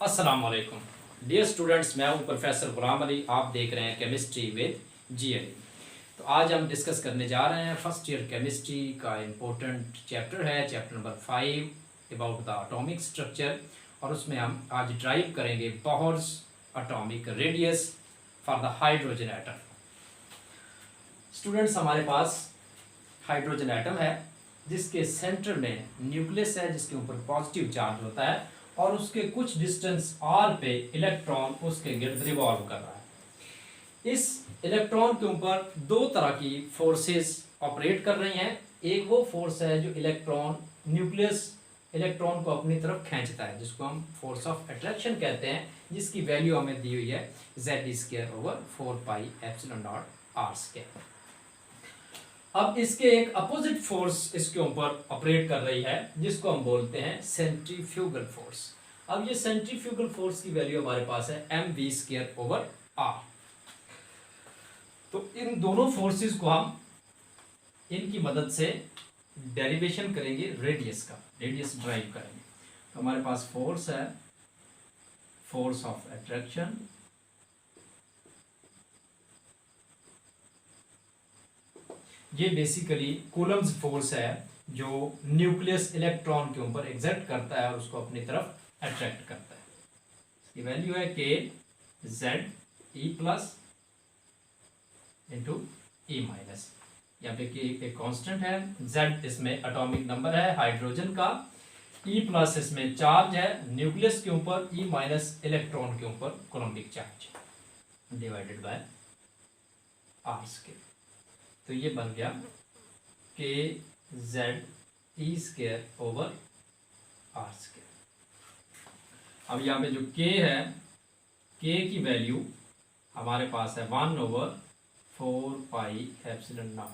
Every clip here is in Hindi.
अस्सलाम वालेकुम डियर स्टूडेंट्स, मैं हूं प्रोफेसर गुलाम अली। आप देख रहे हैं केमिस्ट्री विद जीएलई। तो आज हम डिस्कस करने जा रहे हैं फर्स्ट ईयर केमिस्ट्री का इम्पोर्टेंट चैप्टर है, chapter number 5 about the atomic structure. और उसमें हम आज ड्राइव करेंगे Bohr's atomic radius for the hydrogen atom. Students, हमारे पास हाइड्रोजन एटम है जिसके सेंटर में न्यूक्लियस है जिसके ऊपर पॉजिटिव चार्ज होता है और उसके कुछ डिस्टेंस r पे इलेक्ट्रॉन उसके गिर्द रिवॉल्व कर रहा है। इस इलेक्ट्रॉन के ऊपर दो तरह की फोर्सेस ऑपरेट कर रही हैं। एक वो फोर्स है जो न्यूक्लियस इलेक्ट्रॉन को अपनी तरफ खींचता है, जिसको हम फोर्स ऑफ अट्रैक्शन कहते हैं, जिसकी वैल्यू हमें दी हुई है Z²/4πε0r²। अब इसके एक अपोजिट फोर्स इसके ऊपर ऑपरेट कर रही है जिसको हम बोलते हैं सेंट्रीफ्यूगल फोर्स। अब ये सेंट्रीफ्यूगल फोर्स की वैल्यू हमारे पास है mv²/r। तो इन दोनों फोर्सेस को हम इनकी मदद से डेरिवेशन करेंगे, रेडियस ड्राइव करेंगे। तो हमारे पास फोर्स है फोर्स ऑफ अट्रैक्शन, ये बेसिकली कूलम्स फोर्स है जो न्यूक्लियस इलेक्ट्रॉन के ऊपर एग्जर्ट करता है और उसको अपनी तरफ अट्रैक्ट करता है। इसकी वैल्यू है kZe+ इंटू E-। यहाँ पे एक कांस्टेंट है, Z इसमें एटॉमिक नंबर है हाइड्रोजन का, E+ इसमें चार्ज है न्यूक्लियस के ऊपर, E- इलेक्ट्रॉन के ऊपर Coulombic charge divided by r²। तो ये बन गया kZe²/r²। अब यहाँ पे जो k है, k की वैल्यू हमारे पास है 1/4πε0।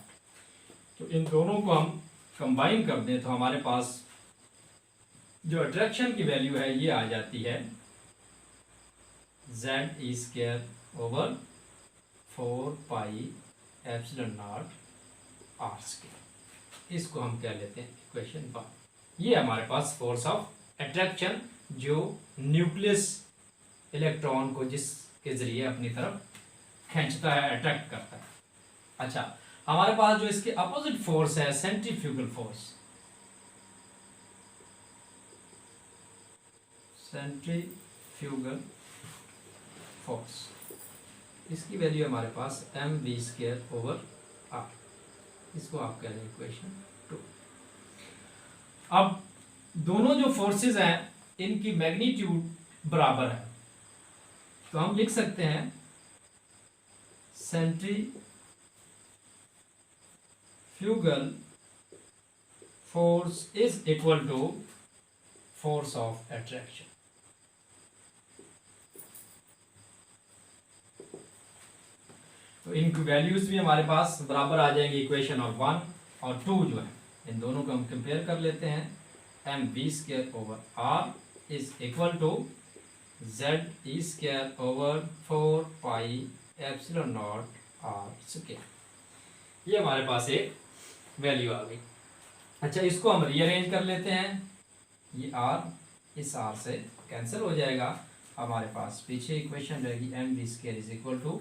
तो इन दोनों को हम कंबाइन कर दें तो हमारे पास जो अट्रैक्शन की वैल्यू है ये आ जाती है Ze²/4πε0r²। इसको हम क्या लेते हैं, इक्वेशन 1। ये हमारे पास फोर्स ऑफ अट्रैक्शन जो न्यूक्लियस इलेक्ट्रॉन को जिसके जरिए अपनी तरफ खींचता है, अट्रैक्ट करता है। अच्छा, हमारे पास जो इसके अपोजिट फोर्स है सेंट्रीफ्यूगल फोर्स, इसकी वैल्यू हमारे पास mv²/r। इसको आप कह लें इक्वेशन 2। अब दोनों जो फोर्सेस हैं इनकी मैग्नीट्यूड बराबर है, तो हम लिख सकते हैं centrifugal force is equal to force of attraction. तो इनकी वैल्यूज भी हमारे पास बराबर आ जाएंगी इक्वेशन ऑफ 1 और 2 जो है, इन दोनों को हम कंपेयर कर लेते हैं। mv²/r is equal to Ze²/4πε0r²। ये हमारे पास एक वैल्यू आ गई। अच्छा, इसको हम रीअरेंज कर लेते हैं, ये r इस r से कैंसिल हो जाएगा। हमारे पास पीछे इक्वेशन रहेगी mv² is equal to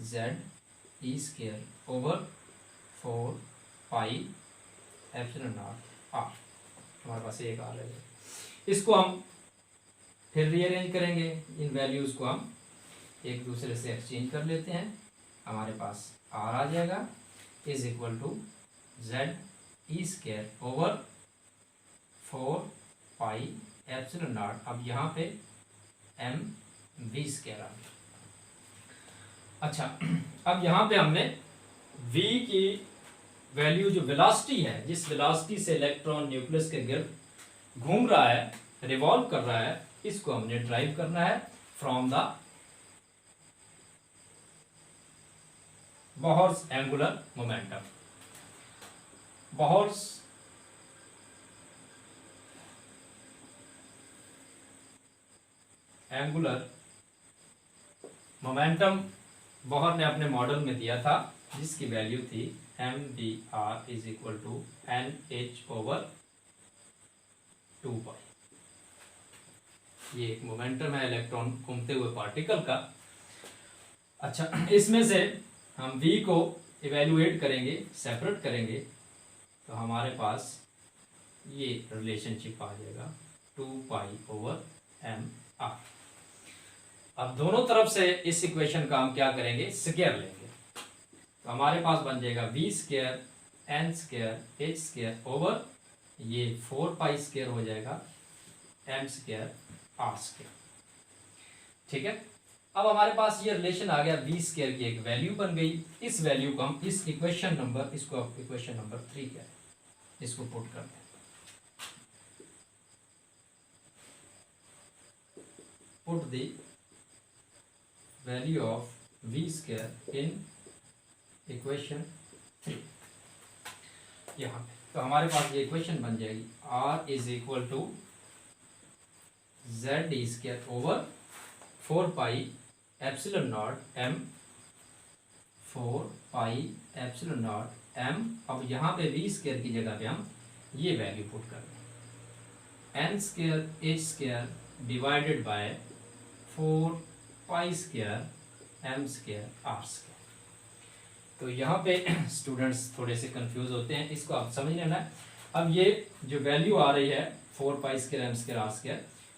Ze²/4πε0r। हमारे पास एक आ रहा है, इसको हम फिर रीअरेंज करेंगे, इन वैल्यूज को हम एक दूसरे से एक्सचेंज कर लेते हैं। हमारे पास r आ जाएगा इज इक्वल टू Ze²/4πε0। अब यहाँ पे mv² आ गया। अच्छा, अब यहाँ पे हमने v की वैल्यू जो वेलोसिटी है, जिस वेलोसिटी से इलेक्ट्रॉन न्यूक्लियस के गिर्द घूम रहा है, रिवॉल्व कर रहा है, इसको हमने ड्राइव करना है from the Bohr's angular momentum. Bohr's angular momentum Bohr ने अपने मॉडल में दिया था, जिसकी वैल्यू थी mvr is equal to nh/2π। ये एक मोमेंटम है इलेक्ट्रॉन घूमते हुए पार्टिकल का। अच्छा, इसमें से हम v को इवेल्युएट करेंगे, सेपरेट करेंगे, तो हमारे पास ये रिलेशनशिप आ जाएगा 2π/m/r। अब दोनों तरफ से इस इक्वेशन का हम क्या करेंगे, स्क्वायर लेंगे, तो हमारे पास बन जाएगा v² n² h² ओवर ये 4π² हो जाएगा m² r²। ठीक है, अब हमारे पास ये रिलेशन आ गया, v² की एक वैल्यू बन गई। इस वैल्यू को हम इस इक्वेशन नंबर, इसको आप इक्वेशन नंबर 3 कह, इसको पुट कर दें। Put the value of v² in equation 3 यहाँ पे, तो हमारे पास ये इक्वेशन बन जाएगी r is equal to z² over 4π/0 m, 4π/0 m। अब यहाँ पे v² की जगह पे हम ये वैल्यू पुट कर दें, n² h² divided bye 4π² m² r²। तो यहाँ पे स्टूडेंट्स थोड़े से कंफ्यूज होते हैं, इसको आप समझ लेना। अब ये जो वैल्यू आ रही है 4π² m² r²,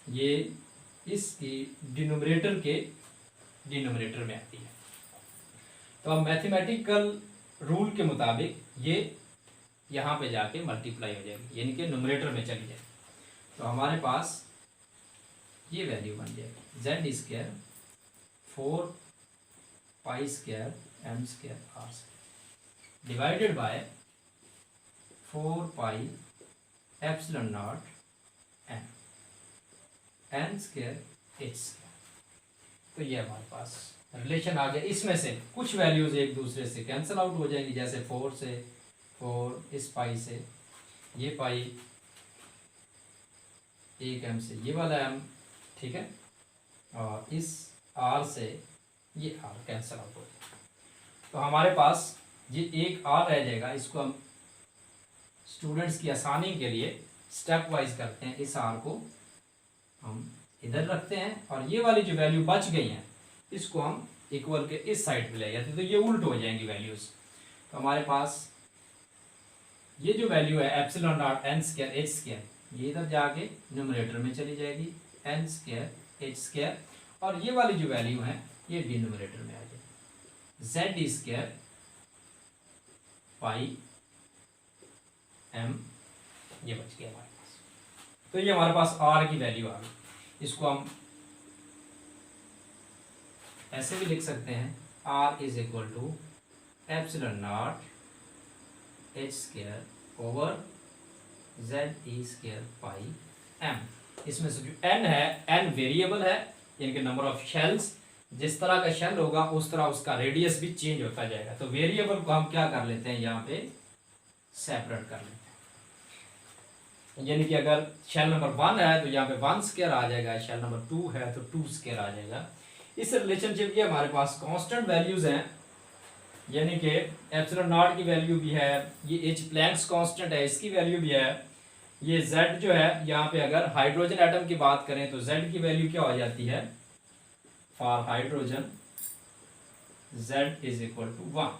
ये इसकी डिनोमिनेटर के डिनोमिनेटर में आती है। तो अब मैथमेटिकल रूल के मुताबिक ये यहाँ पे जाके मल्टीप्लाई हो जाएगी, यानी कि न्यूमरेटर में चली जाएगी। तो हमारे पास ये वैल्यू बन जाएगी z² 4π² m² r² divided by 4π/0 m n² h²। तो ये हमारे पास रिलेशन आ गया। इसमें से कुछ वैल्यूज एक दूसरे से कैंसिल आउट हो जाएंगी, जैसे 4 से 4, इस पाई से ये पाई, एक m से ये वाला m, ठीक है, और इस r से ये r कैंसिल आउट हो जाएगा। तो हमारे पास ये एक r रह जाएगा। इसको हम स्टूडेंट्स की आसानी के लिए स्टेप वाइज करते हैं। इस r को हम इधर रखते हैं और ये वाली जो वैल्यू बच गई हैं इसको हम इक्वल के इस साइड पे ले जाते हैं, तो ये उल्ट हो जाएंगी वैल्यूज। तो हमारे पास ये जो वैल्यू है ε0 n² h², ये इधर जाके न्यूमरेटर में चली जाएगी n² h², और ये वाली जो वैल्यू है ये डिनोमिनेटर में आ जाएगी z² π m, ये बच गया हमारे पास। तो ये हमारे पास r की वैल्यू आ गई। इसको हम ऐसे भी लिख सकते हैं, r is equal to ε0 h² over z² π m। इसमें से जो n है, n वेरिएबल है, यानी कि नंबर ऑफ शेल्स, जिस तरह का शेल होगा उस तरह उसका रेडियस भी चेंज होता जाएगा। तो वेरिएबल को हम क्या कर लेते हैं, यहाँ पे सेपरेट कर लेते हैं, यानी कि अगर शेल नंबर 1 है तो यहाँ पे 1² आ जाएगा, शेल नंबर 2 है तो 2² आ जाएगा। इस रिलेशनशिप के हमारे पास कांस्टेंट वैल्यूज हैं, यानी कि ε0 की वैल्यू भी है, ये h प्लैंक्स कांस्टेंट है, इसकी वैल्यू भी है। ये z जो है, यहाँ पे अगर हाइड्रोजन एटम की बात करें तो z की वैल्यू क्या हो जाती है, for hydrogen z is equal to 1।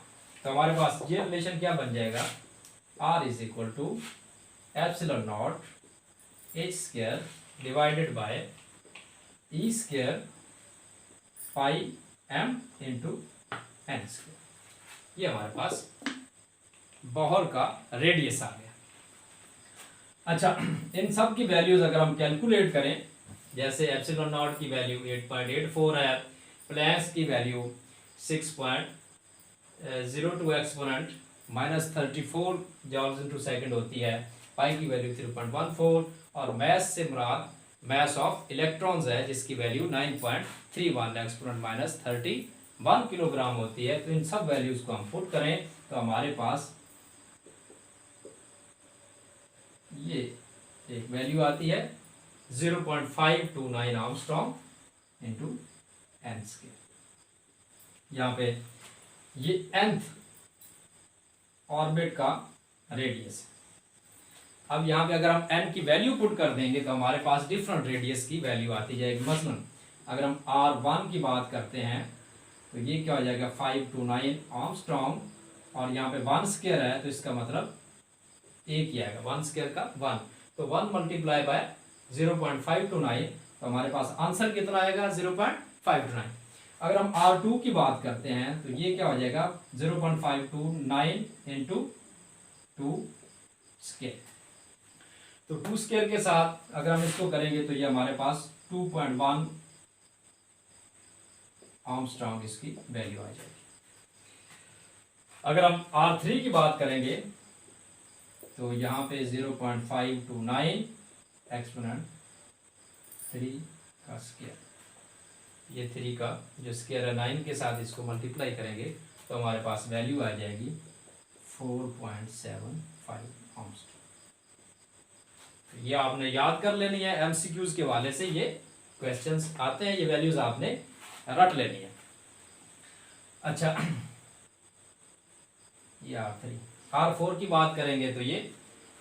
तो हमारे पास ये रिलेशन क्या बन जाएगा, r is equal to ε0 h² divided by e² π m into n²। ये हमारे पास बोहर का रेडियस आ गया। अच्छा, इन सब की वैल्यूज अगर हम कैलकुलेट करें, जैसे ε0 की वैल्यू 8.84 है, प्लैंक्स की value 6.02 exponent -34 joules into second होती है, पाई की वैल्यू 3.14, और मैस से मुराद मैस ऑफ इलेक्ट्रॉन्स है जिसकी वैल्यू 9.31 एक्सपोनेंट -31 किलोग्राम होती है। तो इन सब वैल्यूज को हम पुट करें तो हमारे पास ये एक वैल्यू आती है 0.529 आर्मस्ट्रॉन्ग इंटू n²। यहाँ पे ये nth ऑर्बिट का रेडियस है। अब यहाँ पे अगर हम n की वैल्यू पुट कर देंगे तो हमारे पास डिफरेंट रेडियस की वैल्यू आती जाएगी। मसलन अगर हम R1 की बात करते हैं तो ये क्या हो जाएगा 529 आर्मस्ट्रॉन्ग, और यहाँ पे 1 स्क्वायर है तो इसका मतलब एक ही आएगा, 1 स्क्वायर का 1, तो 1 मल्टीप्लाई बाय 0.529, तो हमारे पास आंसर कितना आएगा 0.529। अगर हम R2 की बात करते हैं तो ये क्या हो जाएगा 0.529 इंटू 2 स्क्वायर, तो 2 स्क्वायर के साथ अगर हम इसको करेंगे तो ये हमारे पास 2.1 आर्मस्ट्रॉन्ग इसकी वैल्यू आ जाएगी। अगर हम R3 की बात करेंगे तो यहाँ पे 0.529 एक्सपोनेंट 3 का स्क्वायर, ये 3 का जो स्क्वायर है 9 के साथ इसको मल्टीप्लाई करेंगे तो हमारे पास वैल्यू आ जाएगी 4.75 आर्मस्ट्रॉन्ग। ये आपने याद कर लेनी है, एमसीक्यूज के वाले से ये क्वेश्चंस आते हैं, ये वैल्यूज आपने रट लेनी है। अच्छा, ये R4 की बात करेंगे तो ये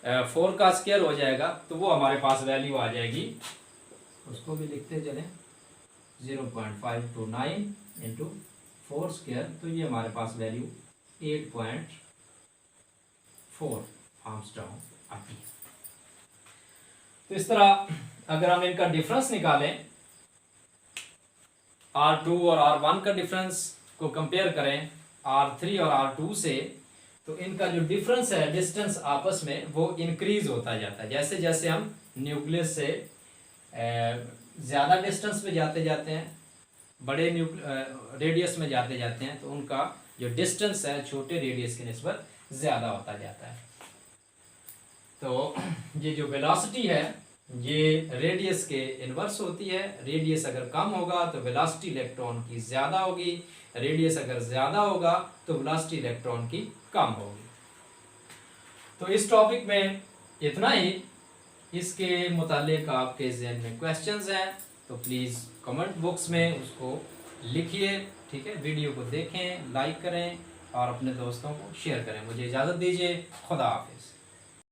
4 का स्क्वायर हो जाएगा, तो वो हमारे पास वैल्यू आ जाएगी, उसको भी लिखते चलें 0.529 इंटू 4 स्क्वायर, तो ये हमारे पास वैल्यू 8.4 आर्मस्ट्रॉन्ग आती है। तो इस तरह अगर हम इनका डिफरेंस निकालें, R2 और R1 का डिफरेंस को कंपेयर करें R3 और R2 से, तो इनका जो डिफरेंस है डिस्टेंस आपस में वो इंक्रीज होता जाता है। जैसे जैसे हम न्यूक्लियस से ज़्यादा डिस्टेंस पे जाते जाते हैं, बड़े रेडियस में जाते जाते हैं, तो उनका जो डिस्टेंस है छोटे रेडियस की निस्बत ज़्यादा होता जाता है। तो ये जो वेलोसिटी है ये रेडियस के इन्वर्स होती है। रेडियस अगर कम होगा तो वेलोसिटी इलेक्ट्रॉन की ज़्यादा होगी, रेडियस अगर ज़्यादा होगा तो वेलोसिटी इलेक्ट्रॉन की कम होगी। तो इस टॉपिक में इतना ही। इसके मुतालिक आपके ज़हन में क्वेश्चंस हैं तो प्लीज़ कमेंट बॉक्स में उसको लिखिए, ठीक है। वीडियो को देखें, लाइक करें और अपने दोस्तों को शेयर करें। मुझे इजाज़त दीजिए, खुदा हाफिज़।